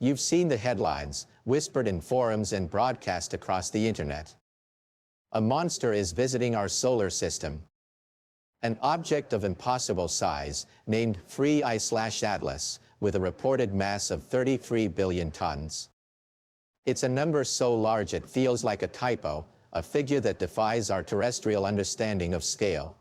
You've seen the headlines, whispered in forums and broadcast across the internet. A monster is visiting our solar system. An object of impossible size, named Free I/Atlas, with a reported mass of 33 billion tons. It's a number so large it feels like a typo, a figure that defies our terrestrial understanding of scale.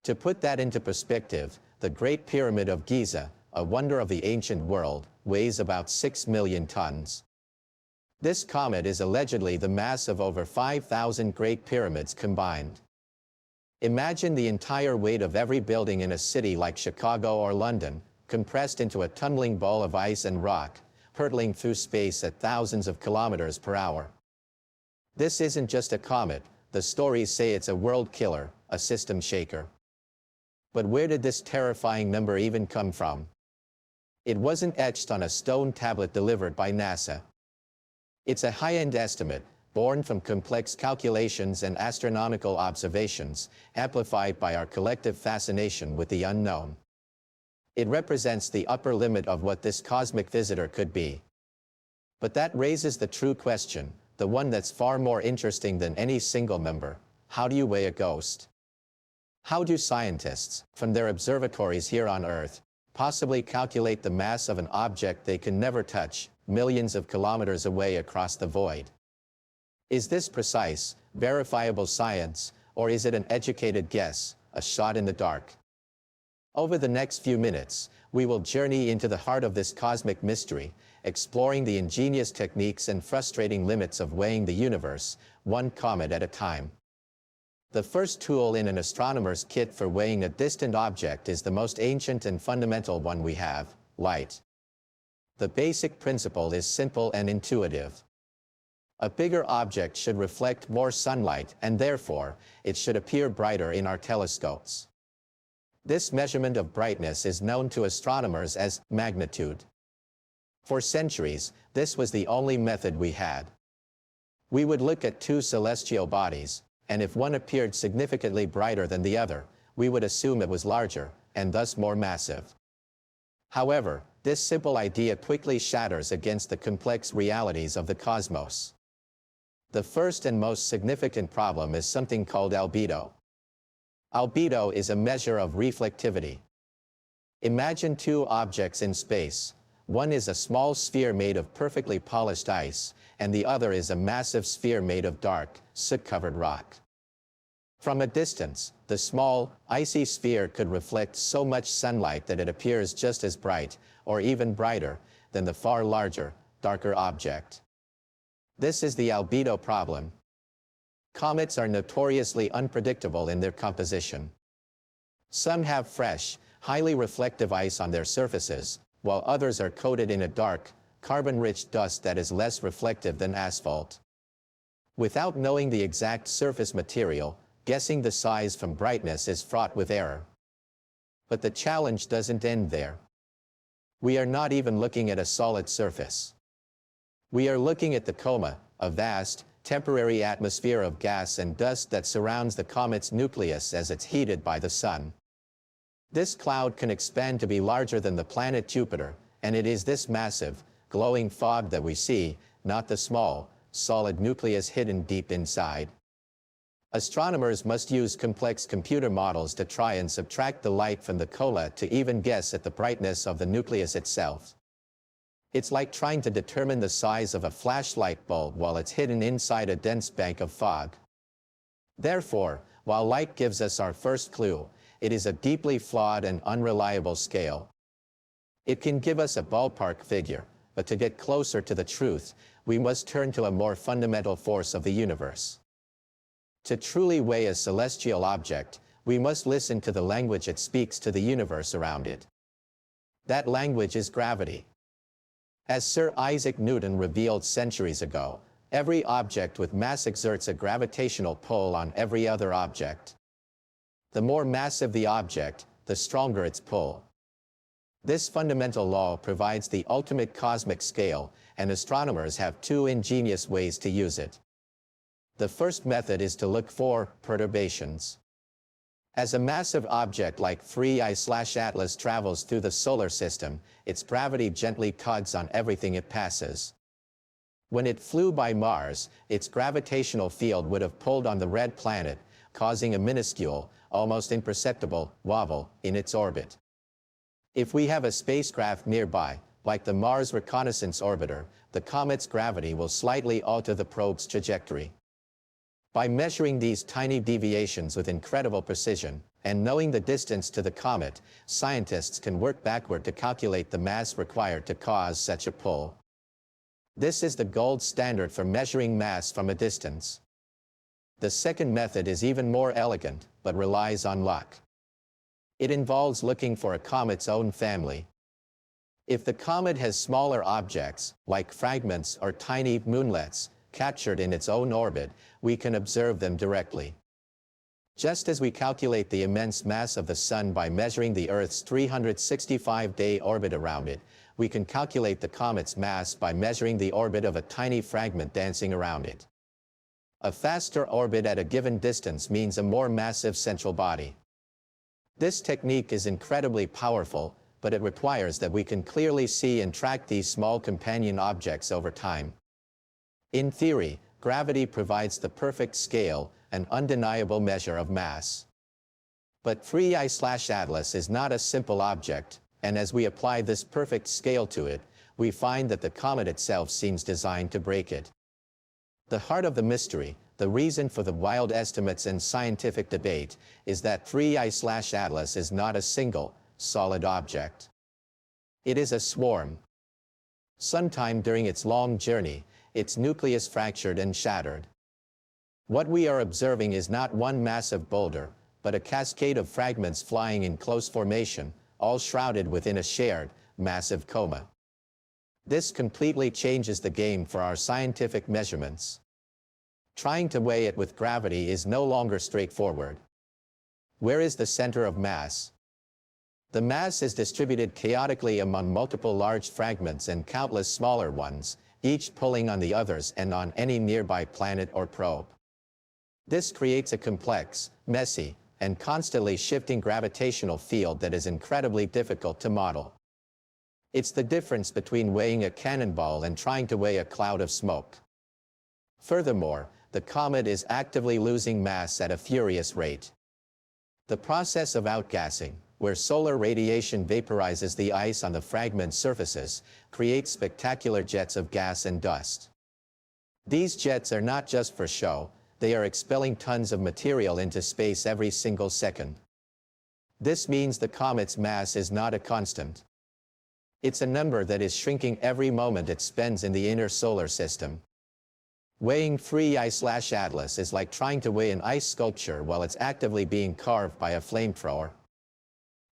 To put that into perspective, the Great Pyramid of Giza, a wonder of the ancient world, weighs about 6 million tons. This comet is allegedly the mass of over 5,000 Great Pyramids combined. Imagine the entire weight of every building in a city like Chicago or London, compressed into a tumbling ball of ice and rock, hurtling through space at thousands of kilometers per hour. This isn't just a comet, the stories say it's a world killer, a system shaker. But where did this terrifying number even come from? It wasn't etched on a stone tablet delivered by NASA. It's a high-end estimate, born from complex calculations and astronomical observations, amplified by our collective fascination with the unknown. It represents the upper limit of what this cosmic visitor could be. But that raises the true question, the one that's far more interesting than any single number. How do you weigh a ghost? How do scientists, from their observatories here on Earth, possibly calculate the mass of an object they can never touch, millions of kilometers away across the void? Is this precise, verifiable science, or is it an educated guess, a shot in the dark? Over the next few minutes, we will journey into the heart of this cosmic mystery, exploring the ingenious techniques and frustrating limits of weighing the universe, one comet at a time. The first tool in an astronomer's kit for weighing a distant object is the most ancient and fundamental one we have, light. The basic principle is simple and intuitive. A bigger object should reflect more sunlight, and therefore, it should appear brighter in our telescopes. This measurement of brightness is known to astronomers as magnitude. For centuries, this was the only method we had. We would look at two celestial bodies, and if one appeared significantly brighter than the other, we would assume it was larger, and thus more massive. However, this simple idea quickly shatters against the complex realities of the cosmos. The first and most significant problem is something called albedo. Albedo is a measure of reflectivity. Imagine two objects in space. One is a small sphere made of perfectly polished ice, and the other is a massive sphere made of dark, soot-covered rock. From a distance, the small, icy sphere could reflect so much sunlight that it appears just as bright, or even brighter, than the far larger, darker object. This is the albedo problem. Comets are notoriously unpredictable in their composition. Some have fresh, highly reflective ice on their surfaces, while others are coated in a dark, carbon-rich dust that is less reflective than asphalt. Without knowing the exact surface material, guessing the size from brightness is fraught with error. But the challenge doesn't end there. We are not even looking at a solid surface. We are looking at the coma, a vast, temporary atmosphere of gas and dust that surrounds the comet's nucleus as it's heated by the sun. This cloud can expand to be larger than the planet Jupiter, and it is this massive, glowing fog that we see, not the small, solid nucleus hidden deep inside. Astronomers must use complex computer models to try and subtract the light from the coma to even guess at the brightness of the nucleus itself. It's like trying to determine the size of a flashlight bulb while it's hidden inside a dense bank of fog. Therefore, while light gives us our first clue, it is a deeply flawed and unreliable scale. It can give us a ballpark figure, but to get closer to the truth, we must turn to a more fundamental force of the universe. To truly weigh a celestial object, we must listen to the language it speaks to the universe around it. That language is gravity. As Sir Isaac Newton revealed centuries ago, every object with mass exerts a gravitational pull on every other object. The more massive the object, the stronger its pull. This fundamental law provides the ultimate cosmic scale, and astronomers have two ingenious ways to use it. The first method is to look for perturbations. As a massive object like 3I/Atlas travels through the solar system, its gravity gently tugs on everything it passes. When it flew by Mars, its gravitational field would have pulled on the red planet, causing a minuscule, almost imperceptible, wobble in its orbit. If we have a spacecraft nearby, like the Mars Reconnaissance Orbiter, the comet's gravity will slightly alter the probe's trajectory. By measuring these tiny deviations with incredible precision, and knowing the distance to the comet, scientists can work backward to calculate the mass required to cause such a pull. This is the gold standard for measuring mass from a distance. The second method is even more elegant, but relies on luck. It involves looking for a comet's own family. If the comet has smaller objects, like fragments or tiny moonlets, captured in its own orbit, we can observe them directly. Just as we calculate the immense mass of the Sun by measuring the Earth's 365-day orbit around it, we can calculate the comet's mass by measuring the orbit of a tiny fragment dancing around it. A faster orbit at a given distance means a more massive central body. This technique is incredibly powerful, but it requires that we can clearly see and track these small companion objects over time. In theory, gravity provides the perfect scale, an undeniable measure of mass. But 3I/Atlas is not a simple object, and as we apply this perfect scale to it, we find that the comet itself seems designed to break it. The heart of the mystery, the reason for the wild estimates and scientific debate, is that 3I/Atlas is not a single, solid object. It is a swarm. Sometime during its long journey, its nucleus fractured and shattered. What we are observing is not one massive boulder, but a cascade of fragments flying in close formation, all shrouded within a shared, massive coma. This completely changes the game for our scientific measurements. Trying to weigh it with gravity is no longer straightforward. Where is the center of mass? The mass is distributed chaotically among multiple large fragments and countless smaller ones, each pulling on the others and on any nearby planet or probe. This creates a complex, messy, and constantly shifting gravitational field that is incredibly difficult to model. It's the difference between weighing a cannonball and trying to weigh a cloud of smoke. Furthermore, the comet is actively losing mass at a furious rate. The process of outgassing, where solar radiation vaporizes the ice on the fragment surfaces, creates spectacular jets of gas and dust. These jets are not just for show, they are expelling tons of material into space every single second. This means the comet's mass is not a constant. It's a number that is shrinking every moment it spends in the inner solar system. Weighing 3I/Atlas is like trying to weigh an ice sculpture while it's actively being carved by a flamethrower.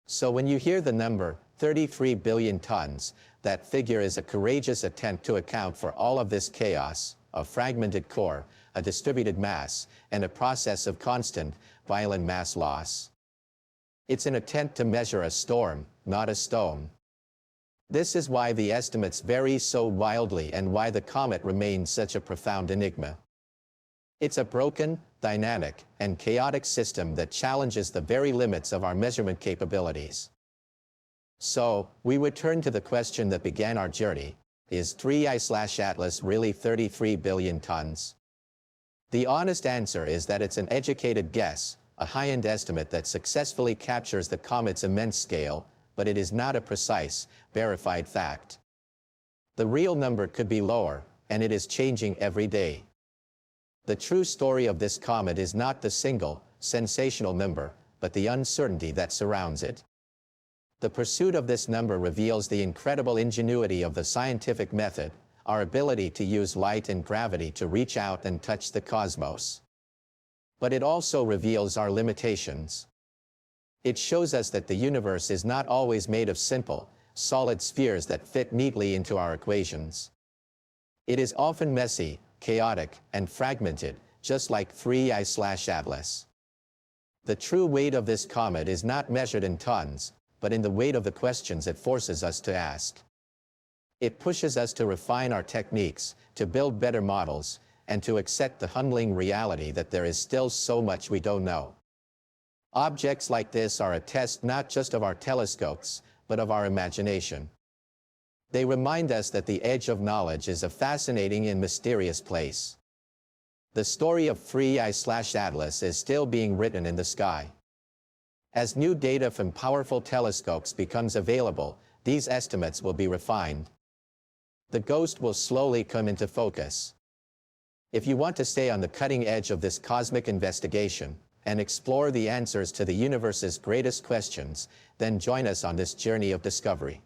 So when you hear the number, 33 billion tons, that figure is a courageous attempt to account for all of this chaos, a fragmented core, a distributed mass, and a process of constant, violent mass loss. It's an attempt to measure a storm, not a stone. This is why the estimates vary so wildly and why the comet remains such a profound enigma. It's a broken, dynamic, and chaotic system that challenges the very limits of our measurement capabilities. So, we return to the question that began our journey: is 3I/Atlas really 33 billion tons? The honest answer is that it's an educated guess, a high-end estimate that successfully captures the comet's immense scale, but it is not a precise, verified fact. The real number could be lower, and it is changing every day. The true story of this comet is not the single, sensational number, but the uncertainty that surrounds it. The pursuit of this number reveals the incredible ingenuity of the scientific method, our ability to use light and gravity to reach out and touch the cosmos. But it also reveals our limitations. It shows us that the universe is not always made of simple, solid spheres that fit neatly into our equations. It is often messy, chaotic, and fragmented, just like 3I/Atlas. The true weight of this comet is not measured in tons, but in the weight of the questions it forces us to ask. It pushes us to refine our techniques, to build better models, and to accept the humbling reality that there is still so much we don't know. Objects like this are a test not just of our telescopes, but of our imagination. They remind us that the edge of knowledge is a fascinating and mysterious place. The story of free I/Atlas is still being written in the sky. As new data from powerful telescopes becomes available, these estimates will be refined. The ghost will slowly come into focus. If you want to stay on the cutting edge of this cosmic investigation and explore the answers to the universe's greatest questions, then join us on this journey of discovery.